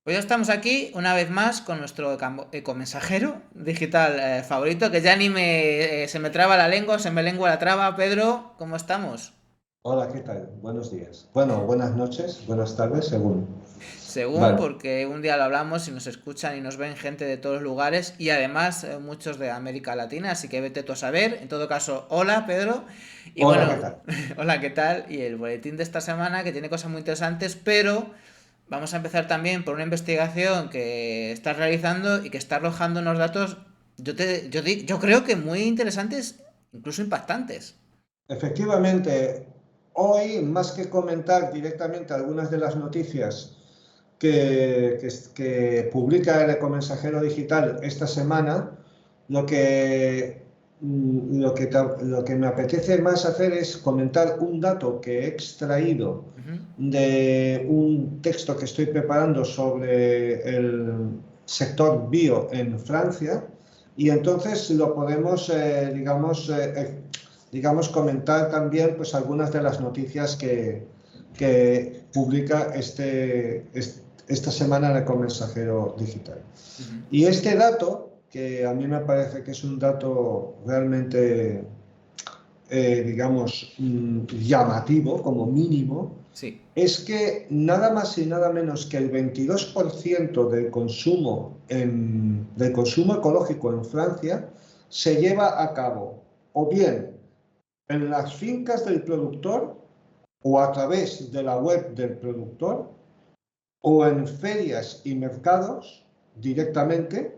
Pues ya estamos aquí una vez más con nuestro ecomensajero digital favorito, que ya ni se me traba la lengua, se me lengua la traba. Pedro, ¿cómo estamos? Hola, ¿qué tal? Buenos días. Bueno, buenas noches, buenas tardes, según. Según, Vale. porque un día lo hablamos y nos escuchan y nos ven gente de todos los lugares y además muchos de América Latina, así que vete tú a saber. En todo caso, hola Pedro. Y Hola, ¿qué bueno, tal? hola, ¿qué tal? Y el boletín de esta semana que tiene cosas muy interesantes, pero vamos a empezar también por una investigación que estás realizando y que está arrojando unos datos, yo creo que muy interesantes, incluso impactantes. Efectivamente, hoy, más que comentar directamente algunas de las noticias que publica el Ecomensajero Digital esta semana, lo que, lo que me apetece más hacer es comentar un dato que he extraído Ujú. de un texto que estoy preparando sobre el sector bio en Francia y entonces lo podemos, digamos, comentar también pues, algunas de las noticias que publica esta semana el Ecomensajero Digital. Ujú. Y este dato, que a mí me parece que es un dato realmente, digamos, llamativo como mínimo, Sí. es que nada más y nada menos que el 22% del consumo ecológico en Francia se lleva a cabo o bien en las fincas del productor o a través de la web del productor o en ferias y mercados directamente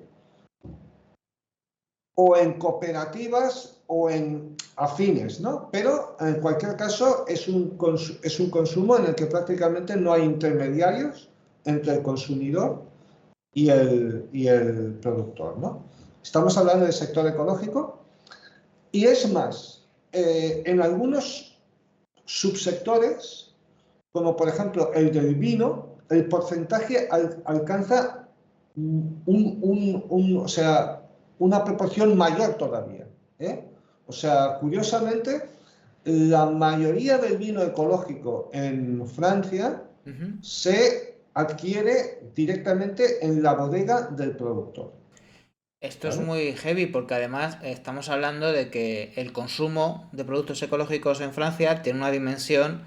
o en cooperativas o en afines, ¿no? Pero en cualquier caso es un consumo en el que prácticamente no hay intermediarios entre el consumidor y el productor, ¿no? Estamos hablando del sector ecológico y es más, en algunos subsectores, como por ejemplo el del vino, el porcentaje alcanza o sea, una proporción mayor todavía. ¿Eh? O sea, curiosamente, la mayoría del vino ecológico en Francia Ujú. se adquiere directamente en la bodega del productor. Esto es ¿Vale? muy heavy porque además estamos hablando de que el consumo de productos ecológicos en Francia tiene una dimensión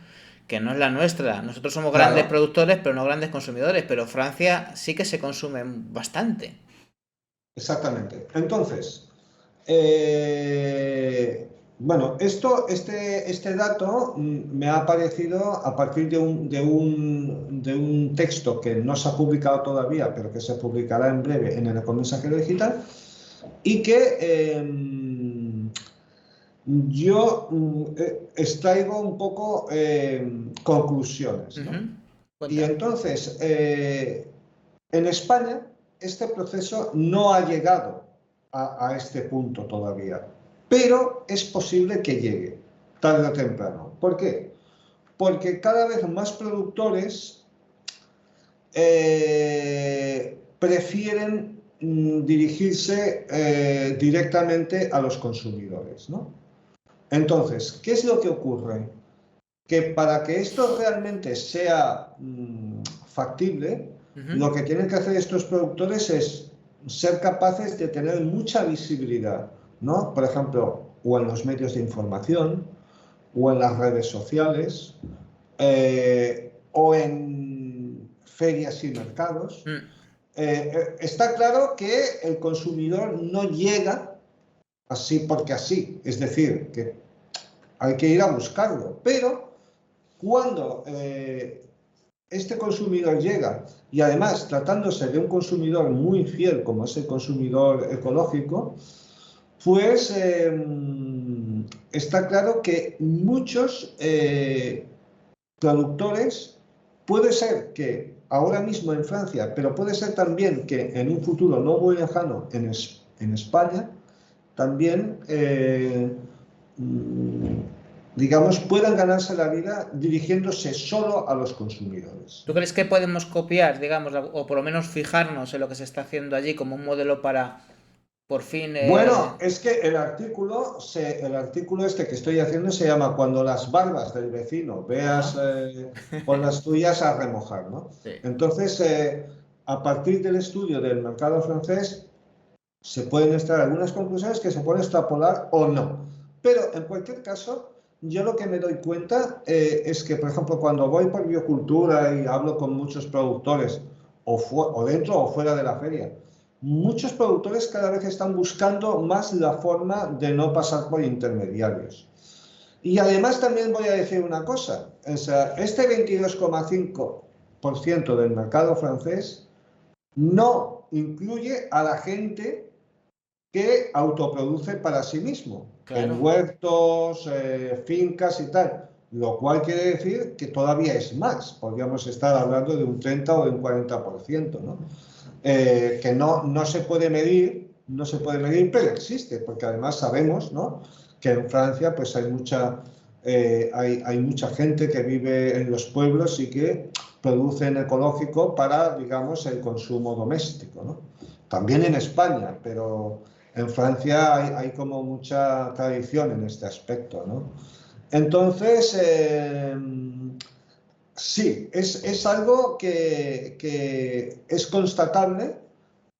que no es la nuestra. Nosotros somos grandes Claro, productores, pero no grandes consumidores, pero Francia sí que se consume bastante. exactamente. Entonces, Eh, bueno, este dato me ha aparecido a partir de un texto que no se ha publicado todavía, pero que se publicará en breve en el Ecomensajero Digital, y que yo extraigo un poco conclusiones, Ujú. ¿no? Y Cuenta. entonces, en España, este proceso no ha llegado a este punto todavía, pero es posible que llegue tarde o temprano. ¿Por qué? Porque cada vez más productores prefieren dirigirse directamente a los consumidores, ¿no? Entonces, ¿qué es lo que ocurre? Que para que esto realmente sea factible, Ujú. lo que tienen que hacer estos productores es ser capaces de tener mucha visibilidad, ¿no? Por ejemplo, o en los medios de información, o en las redes sociales, o en ferias y mercados. Mm. Está claro que el consumidor no llega así porque así, es decir, que hay que ir a buscarlo, pero cuando este consumidor llega y además tratándose de un consumidor muy fiel como es el consumidor ecológico, pues está claro que muchos productores, puede ser que ahora mismo en Francia, pero puede ser también que en un futuro no muy lejano en España, también mm, digamos, puedan ganarse la vida dirigiéndose solo a los consumidores. ¿Tú crees que podemos copiar, digamos, o por lo menos fijarnos en lo que se está haciendo allí como un modelo para, por fin... Bueno, es que el artículo este que estoy haciendo se llama Cuando las barbas del vecino veas Ajá. por las tuyas a remojar, ¿no? Sí. Entonces, a partir del estudio del mercado francés se pueden extraer algunas conclusiones que se pueden extrapolar o no. Pero en cualquier caso, yo lo que me doy cuenta es que, por ejemplo, cuando voy por biocultura y hablo con muchos productores, o dentro o fuera de la feria, muchos productores cada vez están buscando más la forma de no pasar por intermediarios. Y además también voy a decir una cosa, o sea, este 22,5% del mercado francés no incluye a la gente que autoproduce para sí mismo, Claro. en huertos, fincas y tal, lo cual quiere decir que todavía es más, podríamos estar hablando de un 30 o de un 40%, ¿no? Que no se puede medir, pero existe, porque además sabemos, ¿no?, que en Francia pues hay mucha gente que vive en los pueblos y que producen ecológico para, digamos, el consumo doméstico, ¿no? También en España, pero en Francia hay como mucha tradición en este aspecto, ¿no? Entonces, sí, es algo que es constatable,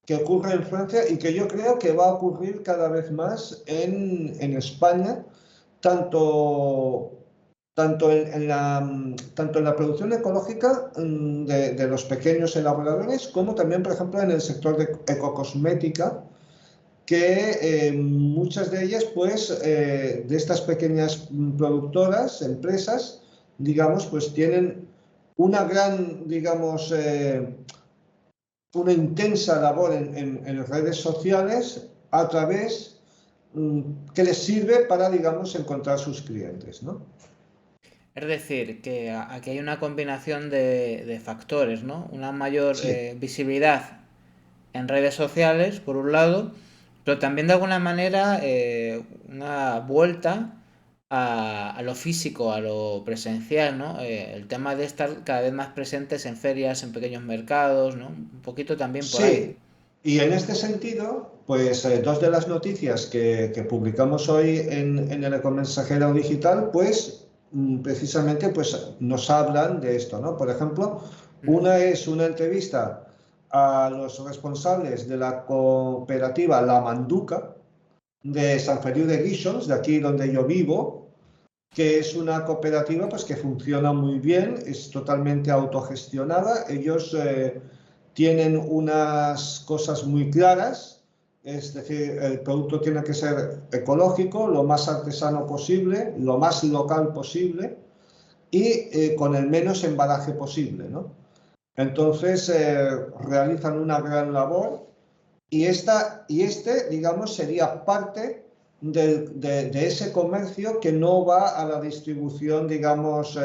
que ocurre en Francia y que yo creo que va a ocurrir cada vez más en España, tanto, tanto en la producción ecológica de los pequeños elaboradores, como también, por ejemplo, en el sector de ecocosmética, que muchas de ellas, pues, de estas pequeñas productoras, empresas, digamos, pues tienen una gran, digamos, una intensa labor en redes sociales a través que les sirve para, digamos, encontrar sus clientes, ¿no? Es decir, que aquí hay una combinación de factores, ¿no? Una mayor Sí, visibilidad en redes sociales, por un lado, pero también de alguna manera una vuelta a lo físico, a lo presencial, ¿no? El tema de estar cada vez más presentes en ferias, en pequeños mercados, ¿no? Un poquito también por ahí. sí. Y en este sentido, pues dos de las noticias que publicamos hoy en el Ecomensajero Digital, pues precisamente pues, nos hablan de esto, ¿no? Por ejemplo, Ujú. una es una entrevista a los responsables de la cooperativa La Manduca de Sant Feliu de Guíxols, de aquí donde yo vivo, que es una cooperativa pues, que funciona muy bien, es totalmente autogestionada. Ellos tienen unas cosas muy claras, es decir, el producto tiene que ser ecológico, lo más artesano posible, lo más local posible y con el menos embalaje posible, ¿no? Entonces realizan una gran labor y este, digamos, sería parte de ese comercio que no va a la distribución, digamos,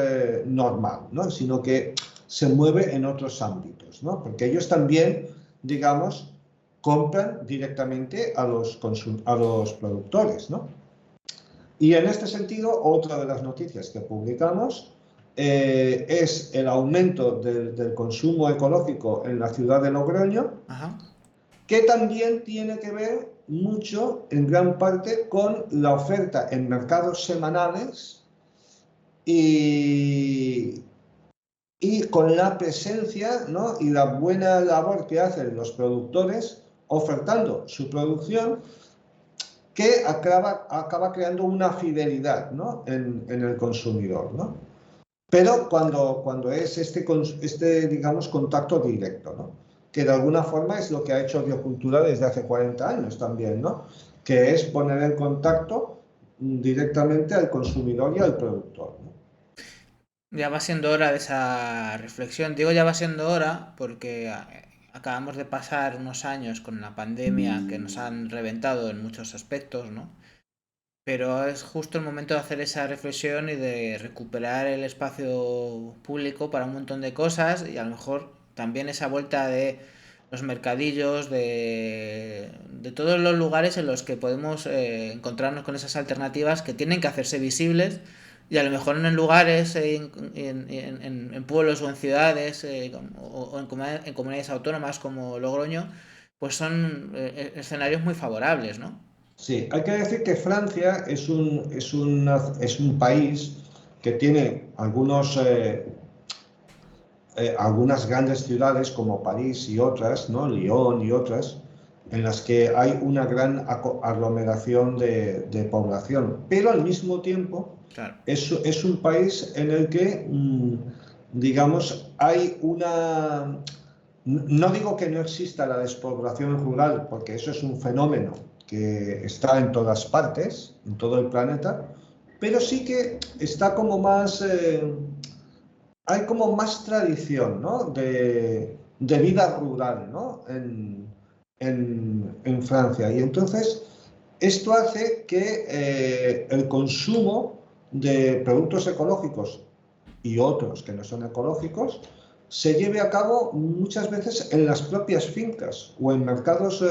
normal, ¿no? Sino que se mueve en otros ámbitos, ¿no? Porque ellos también, digamos, compran directamente a los productores, ¿no? Y en este sentido, otra de las noticias que publicamos es el aumento del consumo ecológico en la ciudad de Logroño, Ajá. que también tiene que ver mucho, en gran parte, con la oferta en mercados semanales y, y con la presencia, ¿no?, y la buena labor que hacen los productores ofertando su producción, que acaba creando una fidelidad, ¿no?, en el consumidor, ¿no? Pero cuando es digamos, contacto directo, ¿no? Que de alguna forma es lo que ha hecho Biocultura desde hace 40 años también, ¿no? Que es poner en contacto directamente al consumidor y al productor, ¿no? Ya va siendo hora de esa reflexión. Digo ya va siendo hora porque acabamos de pasar unos años con la pandemia que nos han reventado en muchos aspectos, ¿no? Pero es justo el momento de hacer esa reflexión y de recuperar el espacio público para un montón de cosas y a lo mejor también esa vuelta de los mercadillos, de todos los lugares en los que podemos encontrarnos con esas alternativas que tienen que hacerse visibles y a lo mejor en lugares, en pueblos o en ciudades o en comunidades autónomas como Logroño, pues son escenarios muy favorables, ¿no? Sí, hay que decir que Francia es un país que tiene algunos algunas grandes ciudades como París y otras, ¿no? Lyon y otras, en las que hay una gran aglomeración de población, pero al mismo tiempo Claro. es un país en el que, digamos, hay una... No digo que no exista la despoblación rural, porque eso es un fenómeno que está en todas partes, en todo el planeta, pero sí que está como más... hay como más tradición, ¿no? de vida rural, ¿no? En Francia. Y entonces, esto hace que el consumo de productos ecológicos y otros que no son ecológicos se lleve a cabo muchas veces en las propias fincas o en mercados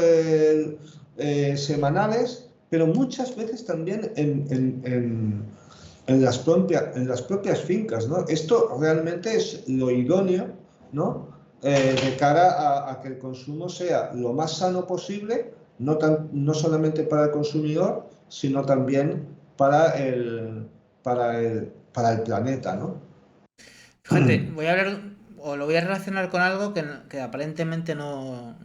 semanales, pero muchas veces también en las propias fincas, ¿no? Esto realmente es lo idóneo, ¿no? De cara a que el consumo sea lo más sano posible, no solamente para el consumidor, sino también para el planeta, ¿no? Fíjate, voy a hablar o lo voy a relacionar con algo que aparentemente no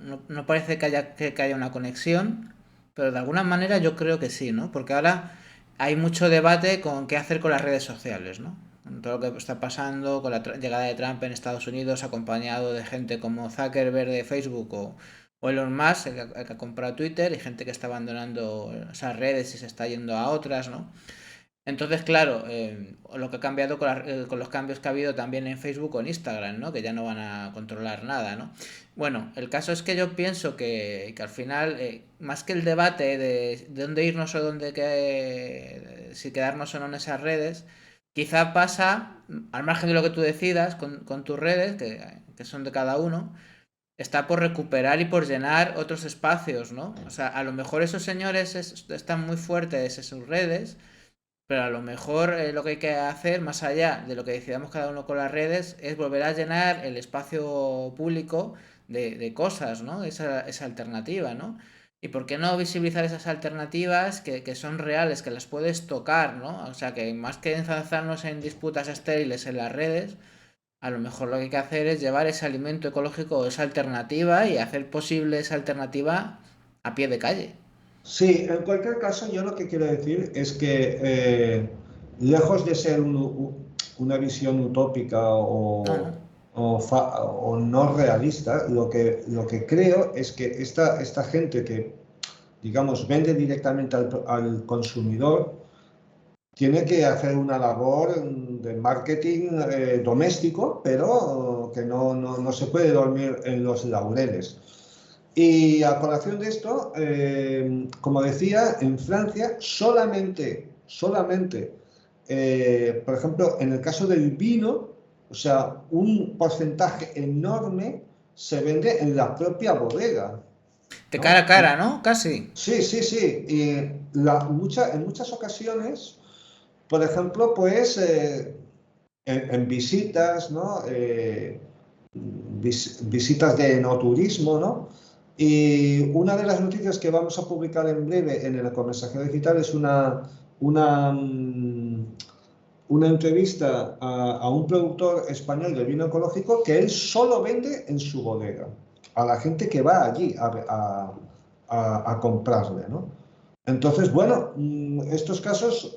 parece que haya una conexión, pero de alguna manera yo creo que sí, ¿no? Porque ahora hay mucho debate con qué hacer con las redes sociales, ¿no? Con todo lo que está pasando con la llegada de Trump en Estados Unidos, acompañado de gente como Zuckerberg de Facebook o Elon Musk, el que ha comprado Twitter, y gente que está abandonando esas redes y se está yendo a otras, ¿no? Entonces, claro, lo que ha cambiado con los cambios que ha habido también en Facebook o en Instagram, ¿no? Que ya no van a controlar nada, ¿no? Bueno, el caso es que yo pienso que al final, más que el debate de dónde irnos o si quedarnos o no en esas redes, quizá pasa, al margen de lo que tú decidas con tus redes, que son de cada uno, está por recuperar y por llenar otros espacios, ¿no? O sea, a lo mejor esos señores están muy fuertes en sus redes, pero a lo mejor lo que hay que hacer, más allá de lo que decidamos cada uno con las redes, es volver a llenar el espacio público de cosas, ¿no? Esa alternativa, ¿no? Y por qué no visibilizar esas alternativas que son reales, que las puedes tocar, ¿no? O sea, que más que enzarzarnos en disputas estériles en las redes, a lo mejor lo que hay que hacer es llevar ese alimento ecológico, esa alternativa y hacer posible esa alternativa a pie de calle. Sí, en cualquier caso, yo lo que quiero decir es que lejos de ser una visión utópica No, no. o no realista, lo que creo es que esta gente que, digamos, vende directamente al consumidor, tiene que hacer una labor de marketing doméstico, pero que no se puede dormir en los laureles. Y a colación de esto, como decía, en Francia solamente, por ejemplo, en el caso del vino, o sea, un porcentaje enorme se vende en la propia bodega, De cara a ¿no? cara, ¿no? Casi. Sí, sí, sí. Y en muchas ocasiones, por ejemplo, pues en visitas, ¿no? Visitas de no turismo, ¿no? Y una de las noticias que vamos a publicar en breve en el Ecomensajero Digital es una, mm, una entrevista a un productor español de vino ecológico que él solo vende en su bodega, a la gente que va allí a comprarle, ¿no? Entonces, bueno, estos casos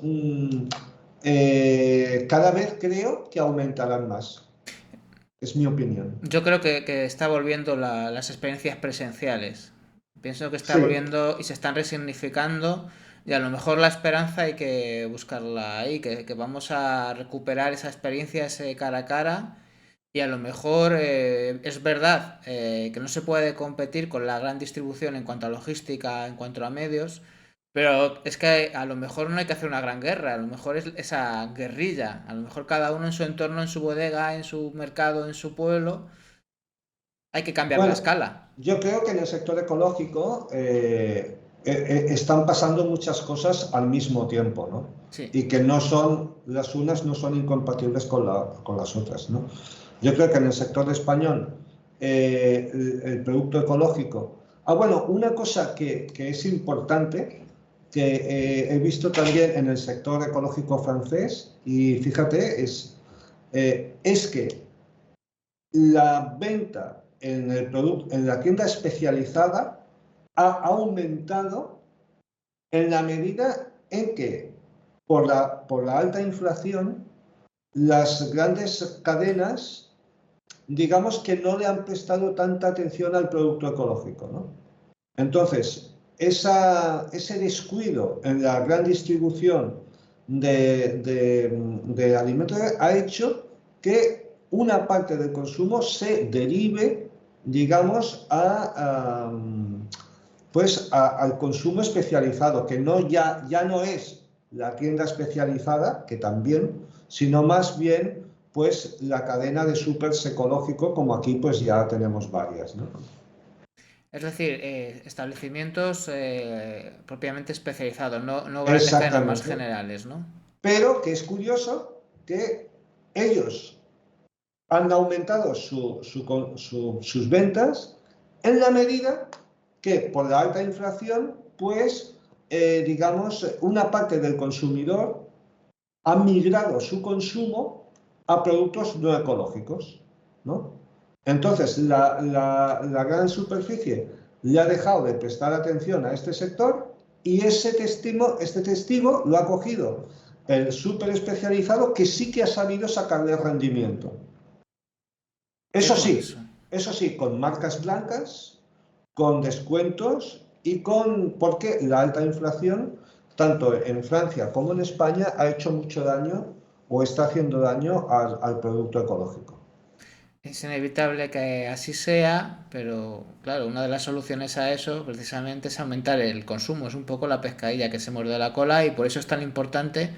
cada vez creo que aumentarán más. Es mi opinión. Yo creo que está volviendo las experiencias presenciales. Pienso que está Sí, volviendo y se están resignificando y a lo mejor la esperanza hay que buscarla ahí, que vamos a recuperar esa experiencia, ese cara a cara y a lo mejor es verdad que no se puede competir con la gran distribución en cuanto a logística, en cuanto a medios, pero es que a lo mejor no hay que hacer una gran guerra, a lo mejor es esa guerrilla, a lo mejor cada uno en su entorno, en su bodega, en su mercado, en su pueblo, hay que cambiar la bueno, escala. yo creo que en el sector ecológico están pasando muchas cosas al mismo tiempo, ¿no? Sí. Y que las unas no son incompatibles con las otras, ¿no? Yo creo que en el sector español el producto ecológico... Ah, bueno, una cosa que es importante, que he visto también en el sector ecológico francés, y fíjate, es que la venta en el producto, en la tienda especializada ha aumentado en la medida en que, por la alta inflación, las grandes cadenas, digamos que no le han prestado tanta atención al producto ecológico, ¿no? Entonces, ese descuido en la gran distribución de alimentos ha hecho que una parte del consumo se derive, digamos, al consumo especializado, que ya no es la tienda especializada, que también, sino más bien pues la cadena de supers ecológico, como aquí pues ya tenemos varias, ¿no? Es decir, establecimientos propiamente especializados, no grandes cadenas más Exactamente. generales, ¿no? Pero que es curioso que ellos han aumentado sus ventas en la medida que por la alta inflación, pues, digamos, una parte del consumidor ha migrado su consumo a productos no ecológicos, ¿no? Entonces, la gran superficie le ha dejado de prestar atención a este sector y este testigo lo ha cogido el súper especializado que sí que ha sabido sacarle rendimiento. Qué Eso curioso. sí, eso sí, con marcas blancas, con descuentos y porque la alta inflación, tanto en Francia como en España, ha hecho mucho daño o está haciendo daño al producto ecológico. Es inevitable que así sea, pero claro, una de las soluciones a eso precisamente es aumentar el consumo. Es un poco la pescadilla que se muerde la cola y por eso es tan importante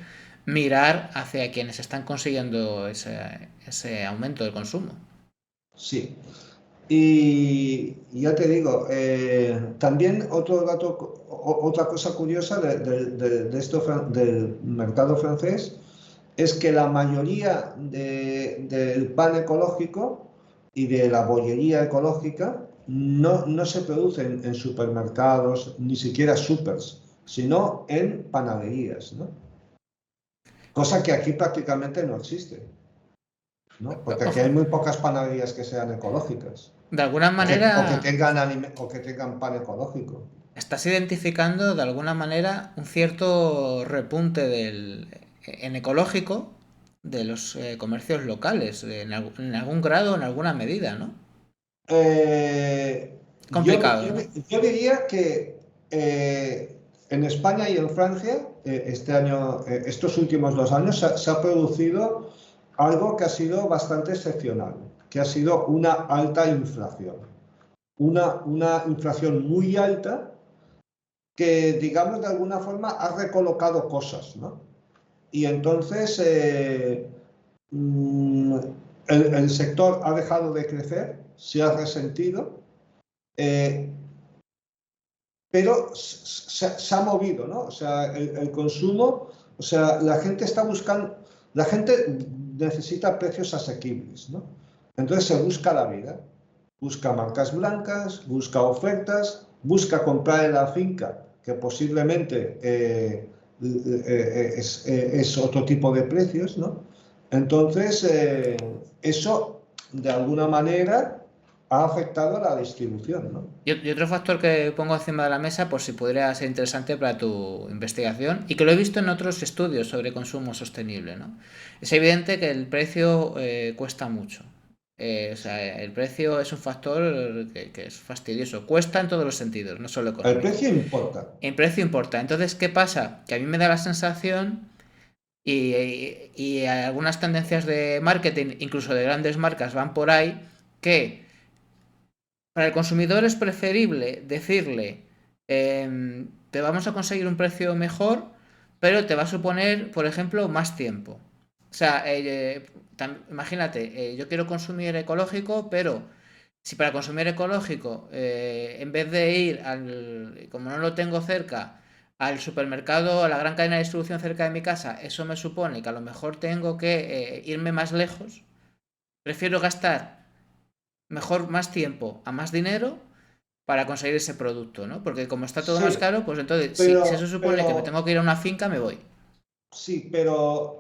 mirar hacia quienes están consiguiendo ese aumento del consumo. Sí. Y ya te digo, también otro dato, otra cosa curiosa del mercado francés es que la mayoría del pan ecológico y de la bollería ecológica no se producen en supermercados, ni siquiera supers, sino en panaderías, ¿no? Cosa que aquí prácticamente no existe, ¿no? Porque aquí hay muy pocas panaderías que sean ecológicas De alguna o que manera, tengan pan ecológico. estás identificando de alguna manera un cierto repunte en ecológico de los comercios locales, en algún grado, en alguna medida, ¿no? Eh, Complicado, ¿no? yo diría que en España y en Francia, este año, estos últimos 2 años, se ha producido algo que ha sido bastante excepcional, que ha sido una alta inflación. Una inflación muy alta que, digamos, de alguna forma ha recolocado cosas, ¿no? Y entonces mm, el sector ha dejado de crecer, se ha resentido, eh, pero se ha movido, ¿no? O sea, el consumo, o sea, la gente necesita precios asequibles, ¿no? Entonces se busca la vida, busca marcas blancas, busca ofertas, busca comprar en la finca, que posiblemente es otro tipo de precios, ¿no? Entonces, eso de alguna manera ha afectado a la distribución, ¿no? Y otro factor que pongo encima de la mesa, por si podría ser interesante para tu investigación, y que lo he visto en otros estudios sobre consumo sostenible, ¿no? Es evidente que el precio cuesta mucho. O sea, el precio es un factor que es fastidioso. Cuesta en todos los sentidos, no solo El económico. precio importa. El precio importa. Entonces, ¿qué pasa? Que a mí me da la sensación, y algunas tendencias de marketing, incluso de grandes marcas, van por ahí, que para el consumidor es preferible decirle, te vamos a conseguir un precio mejor, pero te va a suponer, por ejemplo, más tiempo. O sea, imagínate, yo quiero consumir ecológico, pero si para consumir ecológico, en vez de ir como no lo tengo cerca, al supermercado, a la gran cadena de distribución cerca de mi casa, eso me supone que a lo mejor tengo que irme más lejos, prefiero gastar mejor más tiempo a más dinero para conseguir ese producto, ¿no? Porque como está todo más Sí, caro, pues entonces, si eso supone que me pero tengo que ir a una finca, me voy. Sí, pero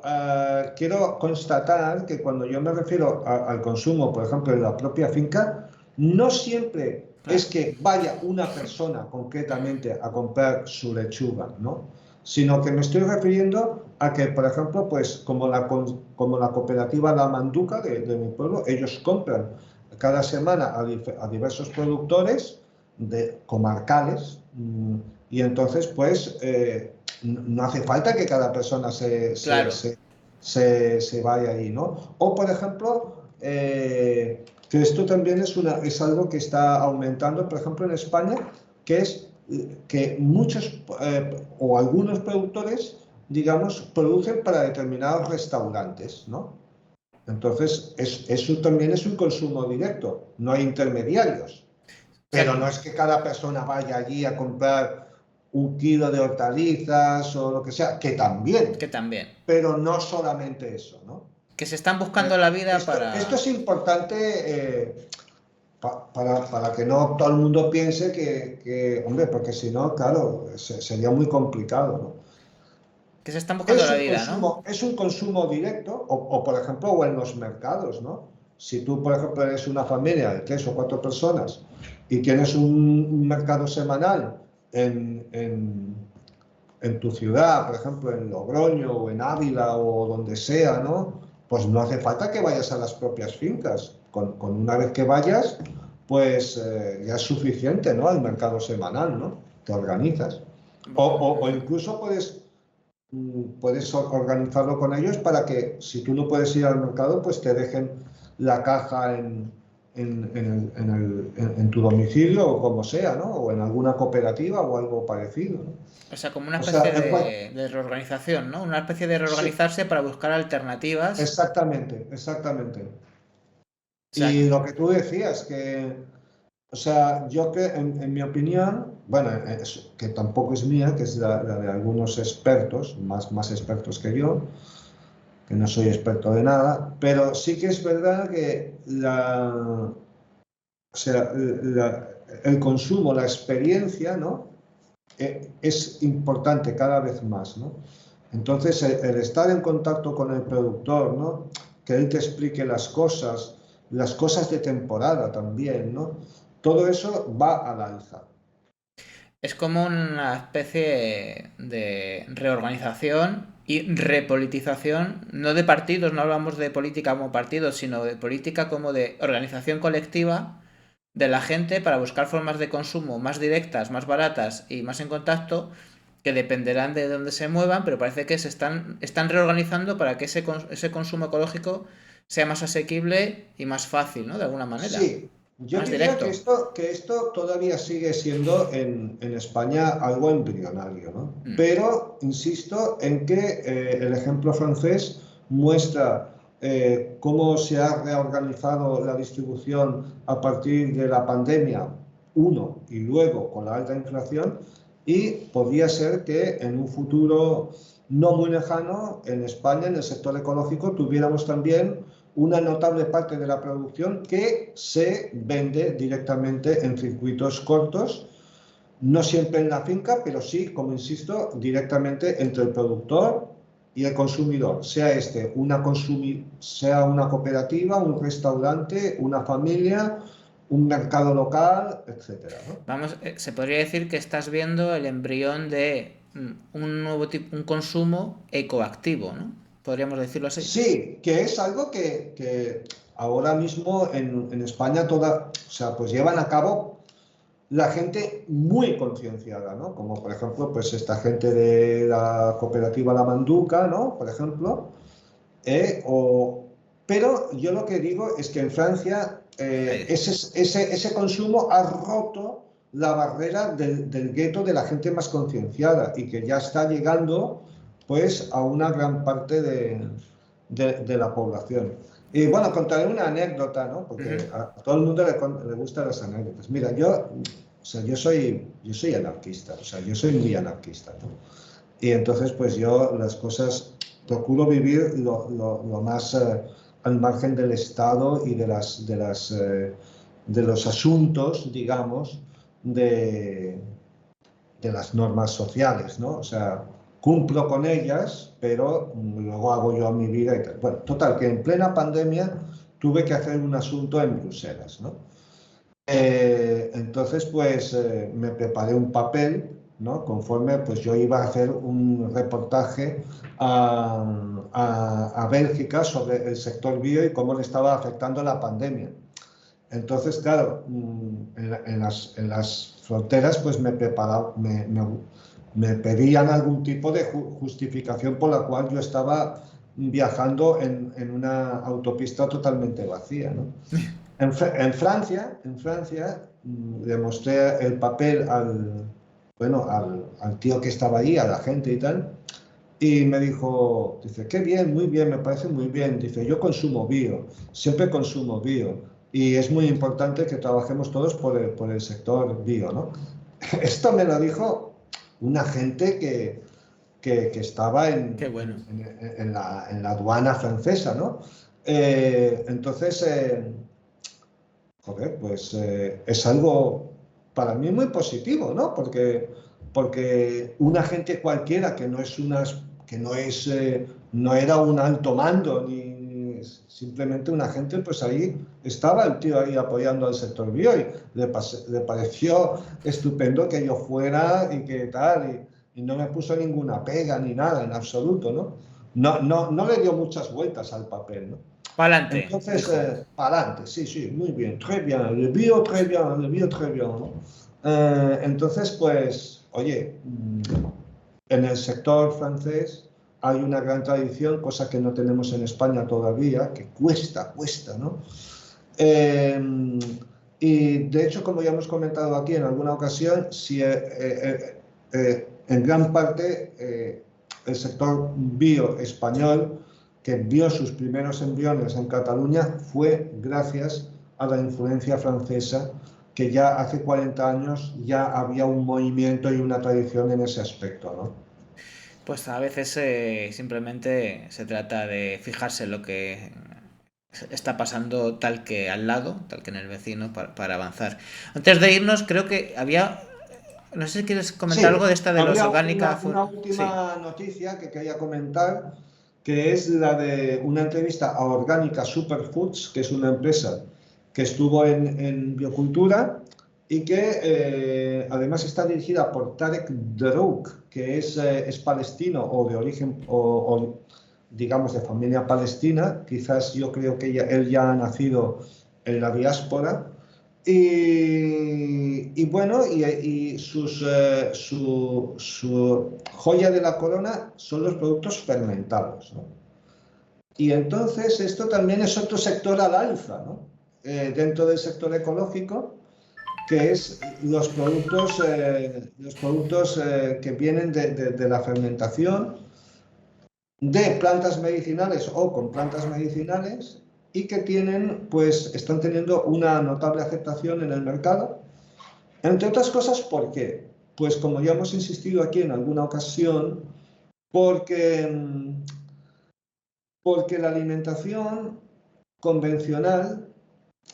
quiero constatar que cuando yo me refiero al consumo, por ejemplo, en la propia finca, no siempre es Claro, que vaya una persona concretamente a comprar su lechuga, ¿no? Sino que me estoy refiriendo a que, por ejemplo, pues como la cooperativa La Manduca de mi pueblo, ellos compran cada semana a diversos productores comarcales, y entonces, pues, no hace falta que cada persona claro. se vaya ahí, ¿no? O, por ejemplo, que esto también es algo que está aumentando, por ejemplo, en España, que es que muchos o algunos productores, digamos, producen para determinados restaurantes, ¿no? Entonces, eso también es un consumo directo, no hay intermediarios. O sea, Pero no es que cada persona vaya allí a comprar 1 kilo de hortalizas o lo que sea, que también, que también. pero no solamente eso, ¿no? Que se están buscando la vida Esto para... es importante para que no todo el mundo piense hombre, porque si no, claro, sería muy complicado, ¿no? Que se están buscando la vida, ¿no? Es un consumo directo, por ejemplo, o en los mercados, ¿no? Si tú, por ejemplo, eres una familia de 3 o 4 personas y tienes un mercado semanal en tu ciudad, por ejemplo, en Logroño o en Ávila o donde sea, ¿no? Pues no hace falta que vayas a las propias fincas. Con una vez que vayas, pues ya es suficiente, ¿no? Al mercado semanal, ¿no? Te organizas. O incluso puedes organizarlo con ellos para que si tú no puedes ir al mercado, pues te dejen la caja en tu domicilio o como sea, ¿no? O en alguna cooperativa o algo parecido, ¿no? O sea, como una O sea, especie de reorganización, ¿no? Una especie de sí, reorganizarse para buscar alternativas. exactamente, exactamente. O sea, Y lo que tú decías, o sea, yo que en mi opinión, bueno, que tampoco es mía, que es la de algunos expertos, más expertos que yo, que no soy experto de nada, pero sí que es verdad que o sea, el consumo, la experiencia, ¿no? Es importante cada vez más, ¿no? Entonces, el estar en contacto con el productor, ¿no? Que él te explique las cosas de temporada también, ¿no? Todo eso va al alza. es como una especie de reorganización y repolitización, no de partidos, no hablamos de política como partidos, sino de política como de organización colectiva de la gente para buscar formas de consumo más directas, más baratas y más en contacto, que dependerán de dónde se muevan, pero parece que están reorganizando para que ese consumo ecológico sea más asequible y más fácil, ¿no? De alguna manera. Sí, yo Más diría que directo. esto todavía sigue siendo en España algo embrionario, ¿no? Mm. Pero insisto en que el ejemplo francés muestra cómo se ha reorganizado la distribución a partir de la pandemia, uno, y luego con la alta inflación, y podría ser que en un futuro no muy lejano, en España, en el sector ecológico, tuviéramos también una notable parte de la producción que se vende directamente en circuitos cortos, no siempre en la finca, pero sí, como insisto, directamente entre el productor y el consumidor, sea sea una cooperativa, un restaurante, una familia, un mercado local, etcétera, ¿no? Vamos, se podría decir que estás viendo el embrión de un nuevo tipo, un consumo ecoactivo, ¿no? Podríamos decirlo así. Sí, que es algo que ahora mismo en España o sea, pues llevan a cabo la gente muy concienciada, ¿no? Como por ejemplo, pues esta gente de la cooperativa La Manduca, ¿no? Por ejemplo. ¿eh? Pero yo lo que digo es que en Francia Ahí. ese consumo ha roto la barrera del gueto de la gente más concienciada y que ya está llegando pues a una gran parte de la población. Y bueno, contaré una anécdota, ¿no? Ujú. Porque a todo el mundo le gustan las anécdotas. Mira, o sea, yo soy anarquista, o sea, yo soy muy anarquista, ¿no? Y entonces, pues yo las cosas procuro vivir lo más al margen del Estado y de los asuntos, digamos, de, de las normas sociales, ¿no? O sea, cumplo con ellas, pero luego hago yo mi vida y tal. Bueno, total, que en plena pandemia tuve que hacer un asunto en Bruselas, ¿no? Entonces, pues me preparé un papel, ¿no? Conforme pues yo iba a hacer un reportaje a Bélgica sobre el sector bio y cómo le estaba afectando la pandemia. Entonces, claro, en las fronteras pues me pedían algún tipo de justificación por la cual yo estaba viajando en una autopista totalmente vacía, ¿no? En Francia le mostré el papel bueno, al tío que estaba ahí, a la gente y tal, y me dijo, dice, qué bien, muy bien, me parece muy bien. Dice, yo consumo bio, siempre consumo bio, y es muy importante que trabajemos todos por el sector bio, ¿no? Esto me lo dijo una gente que estaba Qué bueno. en la aduana francesa, ¿no? Entonces, joder, pues es algo para mí muy positivo, ¿no? Porque una gente cualquiera que no es que no es, no era un alto mando, ni simplemente una gente, pues ahí estaba el tío ahí apoyando al sector bio y le pareció estupendo que yo fuera y que tal, y no me puso ninguna pega ni nada en absoluto, ¿no? No le dio muchas vueltas al papel, ¿no? Pa'lante, Entonces, dijo. para adelante, sí, sí, muy bien, très bien, le bio très bien, ¿no? Entonces, pues, oye, en el sector francés hay una gran tradición, cosa que no tenemos en España todavía, que cuesta, ¿no? Eh, y de hecho, como ya hemos comentado aquí en alguna ocasión, si, en gran parte el sector bio español, que vio sus primeros embriones en Cataluña, fue gracias a la influencia francesa, que ya hace 40 años ya había un movimiento y una tradición en ese aspecto, ¿no? Pues a veces simplemente se trata de fijarse en lo que está pasando tal que al lado, tal que en el vecino, para avanzar. Antes de irnos, creo que había... No sé si quieres comentar algo Sí, de esta de los había orgánica. una Sí. última noticia que quería comentar, que es la de una entrevista a Orgánica Superfoods, que es una empresa que estuvo en biocultura y que además está dirigida por Tarek Derouk, que es palestino o de origen, digamos de familia palestina. Quizás yo creo que él ya ha nacido en la diáspora. Y bueno, su joya de la corona son los productos fermentados, ¿no? Y entonces esto también es otro sector al alza, ¿no? Dentro del sector ecológico, que es los productos que vienen de la fermentación de plantas medicinales o con plantas medicinales y que pues, están teniendo una notable aceptación en el mercado. Entre otras cosas, ¿por qué? Pues como ya hemos insistido aquí en alguna ocasión, porque, porque la alimentación convencional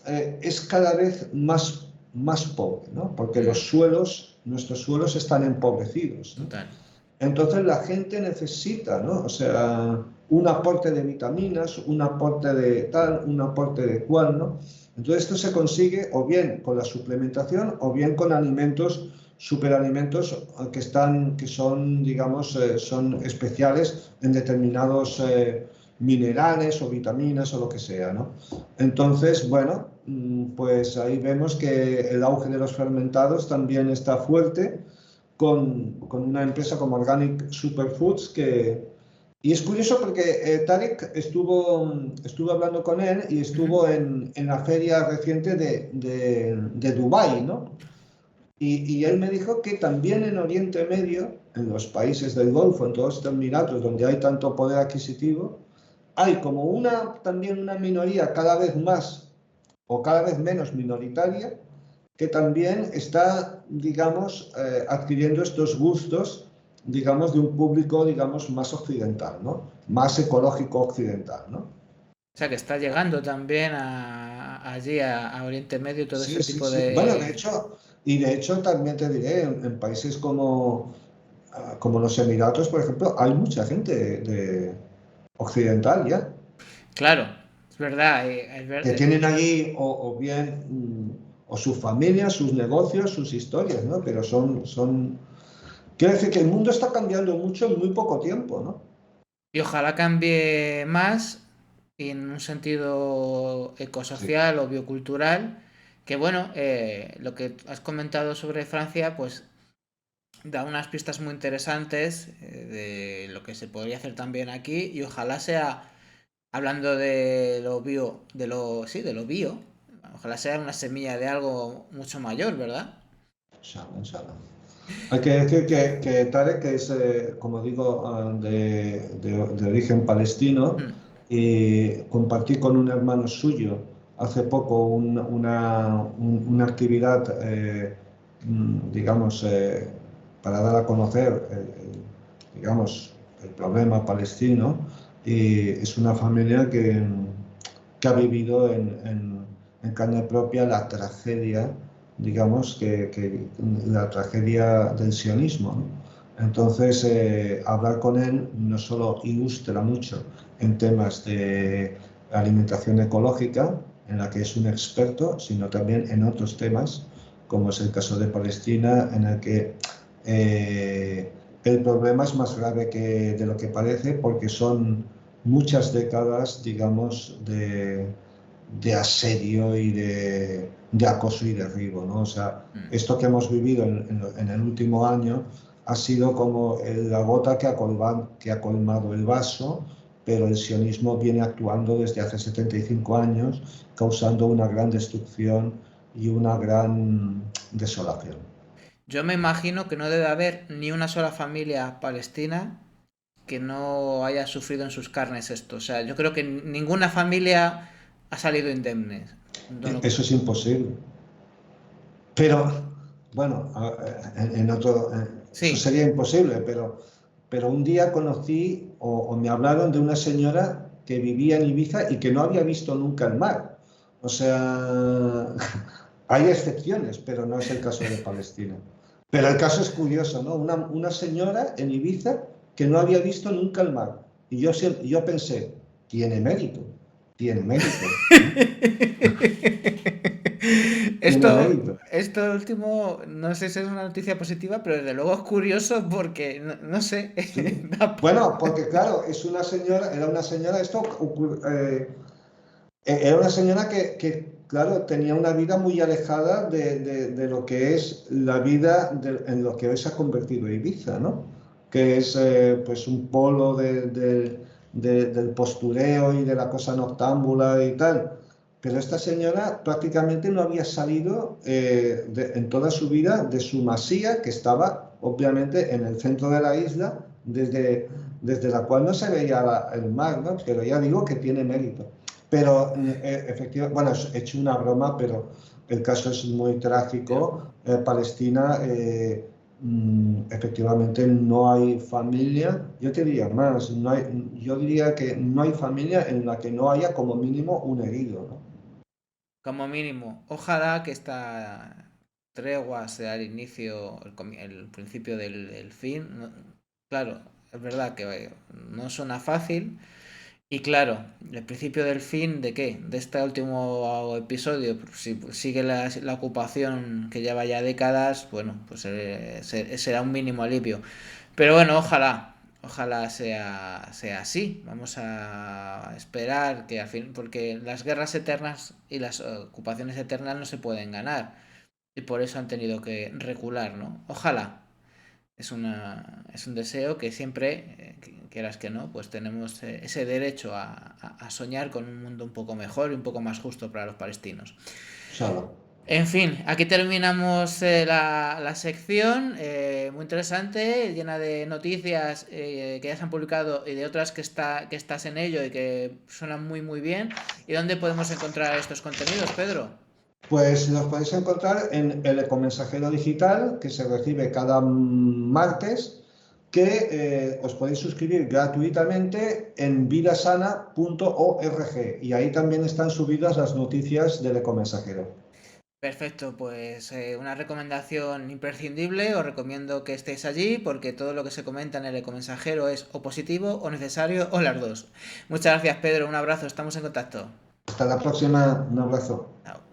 es cada vez más pobre, ¿no? Porque nuestros suelos están empobrecidos, ¿no? Total. Entonces la gente necesita, ¿no? O sea, un aporte de vitaminas, un aporte de tal, un aporte de cual, ¿no? Entonces esto se consigue o bien con la suplementación o bien con alimentos, superalimentos que son, digamos, son especiales en determinados minerales o vitaminas o lo que sea, ¿no? Entonces, bueno, pues ahí vemos que el auge de los fermentados también está fuerte con una empresa como Organic Superfoods y es curioso porque Tarek estuvo hablando con él y estuvo en la feria reciente de Dubái, ¿no? Y él me dijo que también en Oriente Medio, en los países del Golfo, en todos estos Emiratos donde hay tanto poder adquisitivo, hay como también una minoría cada vez más o cada vez menos minoritaria que también está, digamos, adquiriendo estos gustos, digamos, de un público, digamos, más occidental, ¿no? Más ecológico occidental, ¿no? O sea que está llegando también allí a Oriente Medio todo Sí, ese sí, tipo sí. Bueno, de... de hecho también te diré, en países como, como los Emiratos, por ejemplo, hay mucha gente occidental ya, Claro, es verdad, que tienen allí o bien o sus familias, sus negocios, sus historias, ¿no? Pero quiere decir que el mundo está cambiando mucho en muy poco tiempo, ¿no? y ojalá cambie más en un sentido Sí, ecosocial o biocultural, que bueno, lo que has comentado sobre Francia, pues da unas pistas muy interesantes de lo que se podría hacer también aquí y ojalá sea, hablando de lo bio, sí, de lo bio, ojalá sea una semilla de algo mucho mayor, ¿verdad? inshallah, inshallah. Hay que decir que Tarek es, como digo, de origen palestino Mm. y compartí con un hermano suyo hace poco una actividad, digamos, para dar a conocer, digamos, el problema palestino. Y es una familia que ha vivido en carne propia la tragedia, digamos, la tragedia del sionismo, ¿no? Entonces, hablar con él no solo ilustra mucho en temas de alimentación ecológica, en la que es un experto, sino también en otros temas, como es el caso de Palestina, en el que el problema es más grave de lo que parece, porque son muchas décadas, digamos, de asedio y de acoso y derribo, ¿no? O sea, Mm. esto que hemos vivido en el último año ha sido como la gota que ha colmado el vaso, pero el sionismo viene actuando desde hace 75 años, causando una gran destrucción y una gran desolación. Yo me imagino que no debe haber ni una sola familia palestina que no haya sufrido en sus carnes esto. O sea, yo creo que ninguna familia ha salido indemne. No lo- Eso es imposible. Pero, bueno, eso Sí, sería imposible, pero un día conocí o me hablaron de una señora que vivía en Ibiza y que no había visto nunca el mar. O sea, hay excepciones, pero no es el caso de Palestina. Pero el caso es curioso, ¿no? Una señora en Ibiza que no había visto nunca el mar. Y yo pensé, tiene mérito, ¿no? Tiene esto, mérito. esto último, no sé si es una noticia positiva, pero desde luego es curioso porque, no sé, Sí. da Bueno, porque claro, era una señora, era una señora claro, tenía una vida muy alejada de lo que es la vida en lo que hoy se ha convertido Ibiza, ¿no? Que es pues un polo del postureo y de la cosa noctámbula y tal. Pero esta señora prácticamente no había salido en toda su vida de su masía, que estaba obviamente en el centro de la isla, desde la cual no se veía el mar, ¿no? Pero ya digo que tiene mérito. Pero efectivamente, bueno, he hecho una broma, pero el caso es muy Ya. trágico. Palestina, efectivamente, no hay familia. Yo te diría más, yo diría que no hay familia en la que no haya como mínimo un herido, ¿no? Como mínimo. Ojalá que esta tregua sea el inicio, el principio del fin. Claro, es verdad que no suena fácil. Y claro, el principio del fin de qué? De este último episodio, si sigue la ocupación que lleva ya décadas, bueno, pues será un mínimo alivio. Pero bueno, ojalá sea así. Vamos a esperar que al fin, porque las guerras eternas y las ocupaciones eternas no se pueden ganar. Y por eso han tenido que recular, ¿no? Ojalá. Es un deseo que siempre, quieras que no, pues tenemos ese derecho a soñar con un mundo un poco mejor y un poco más justo para los palestinos. Shalom. En fin, aquí terminamos la sección, muy interesante, llena de noticias que ya se han publicado y de otras que estás en ello y que suenan muy bien. ¿Y dónde podemos encontrar estos contenidos, Pedro? Pues los podéis encontrar en el Ecomensajero Digital, que se recibe cada martes, que os podéis suscribir gratuitamente en vidasana.org y ahí también están subidas las noticias del Ecomensajero. Perfecto, pues una recomendación imprescindible. Os recomiendo que estéis allí porque todo lo que se comenta en el Ecomensajero es o positivo o necesario o las dos. Muchas gracias, Pedro. Un abrazo. Estamos en contacto. Hasta la próxima, un abrazo. Chao.